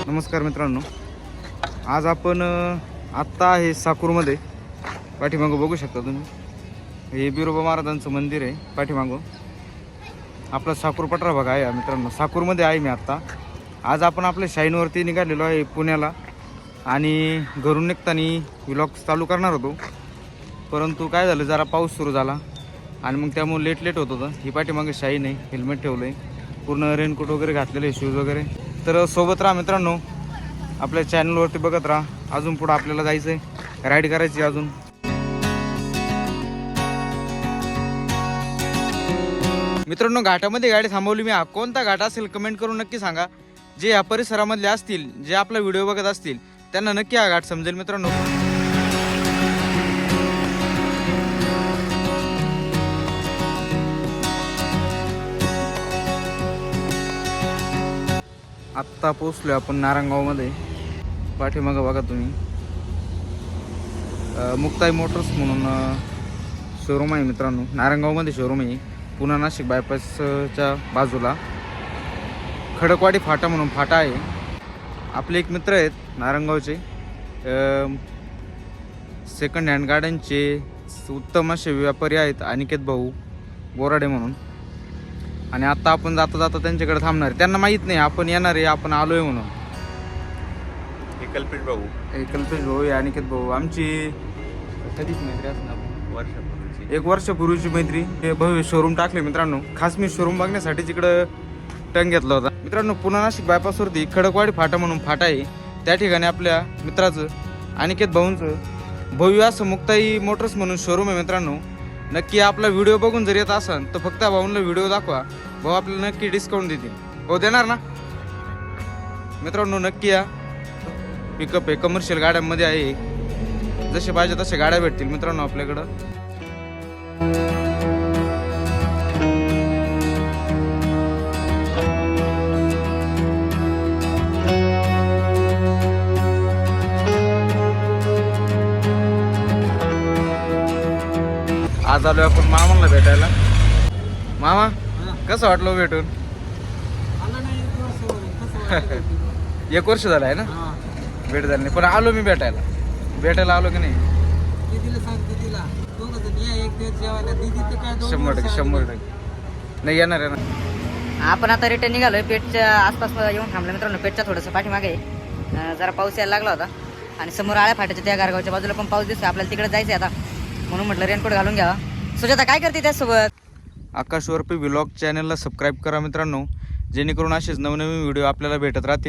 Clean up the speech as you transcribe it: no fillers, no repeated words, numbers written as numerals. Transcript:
नमस्कार मित्रांनो, आज आपण आत्ता आहे साकूरमध्ये. पाठीमागं बघू शकता तुम्ही, हे बिरोबा महाराजांचं मंदिर आहे. पाठीमागं आपला साकूर पटरा भाग आहे मित्रांनो. साकूरमध्ये आहे मी आत्ता. आज आपण आपल्या शाईनवरती निघालेलो आहे पुण्याला, आणि घरून निघताना व्लॉग चालू करणार होतो, परंतु काय झालं, जरा पाऊस सुरू झाला आणि मग त्यामुळे लेट होत होतं. ही पाठीमागे शाईन आहे, हेल्मेट ठेवलं आहे, पूर्ण रेनकोट वगैरे घातलेलं आहे, शूज वगैरे. तर सोबत राहा मित्रांनो, आपल्या चॅनलवरती बघत राहा. अजून पुढं आपल्याला जायचं आहे, राईड करायची अजून. मित्रांनो, घाटामध्ये गाडी थांबवली मी. कोणता घाट असेल कमेंट करून नक्की सांगा. जे या परिसरामधले असतील, जे आपला व्हिडिओ बघत असतील, त्यांना नक्की हा घाट समजेल मित्रांनो. आत्ता पोचलोय आपण नारायणगावमध्ये. पाठीमागं बघा तुम्ही, मुक्ताई मोटर्स म्हणून शोरूम आहे मित्रांनो. नारायणगावमध्ये शोरूम आहे, पुणे नाशिक बायपासच्या बाजूला. खडकवाडी फाटा म्हणून फाटा आहे. आपले एक मित्र आहेत नारायणगावचे, सेकंड हँड गाड्यांचे उत्तम असे व्यापारी आहेत, अनिकेत भाऊ बोराडे म्हणून. आणि आत्ता आपण जाता जाता त्यांच्याकडे थांबणार आहे. त्यांना माहीत नाही आपण येणार आहे, आपण आलो आहे म्हणून. कल्पेश भाऊ, कल्पेश भाऊ, अनिकेत भाऊ, आमची कधीच मैत्री असणार, वर्षापूर्वीची 1 वर्षापूर्वीची मैत्री. हे भव्य शोरूम टाकले मित्रांनो. खास मी शोरूम बघण्यासाठी तिकडं टंग घेतला होता मित्रांनो. पुणे नाशिक बायपासवरती खडकवाडी फाटा म्हणून फाटा आहे, त्या ठिकाणी आपल्या मित्राचं अनिकेत भाऊंचं भव्य असं मुक्ताई मोटर्स म्हणून शोरूम आहे मित्रांनो. नक्की आपला व्हिडिओ बघून जर येत असाल तर फक्त भाऊंना व्हिडिओ दाखवा, भाऊ आपल्याला नक्की डिस्काउंट देतील. हो, देणार ना मित्रांनो? नक्की या. पिकअप आहे, कमर्शियल गाड्यांमध्ये आहे, जसे पाहिजे तसे गाड्या भेटतील मित्रांनो आपल्याकडं. आज आलोय आपण मामाला भेटायला. मामा, कसं वाटलं भेटून? 1 वर्ष झालं आहे ना भेट झाली नाही, पण आलो मी भेटायला आलो की नाही. 100% नाही येणार आहे ना. आपण आता रिटर्न निघालोय. पेठच्या आसपास येऊन थांबलं मित्रांनो. पेठच्या थोडंसं पाठीमागे जरा पाऊस यायला लागला होता, आणि समोर आळ्या फाट्याच्या त्या गारगावच्या बाजूला पण पाऊस दिसतोय. आपल्याला तिकडे जायचं आता, म्हणून म्हटलं रेनकोट घालून घ्यावा. सुजाता काय करते त्यासोबत? आकाश वरपी व्लॉग चॅनलला सबस्क्राईब करा मित्रांनो, जेणेकरून असेच नवनवीन व्हिडिओ आपल्याला भेटत राहतील.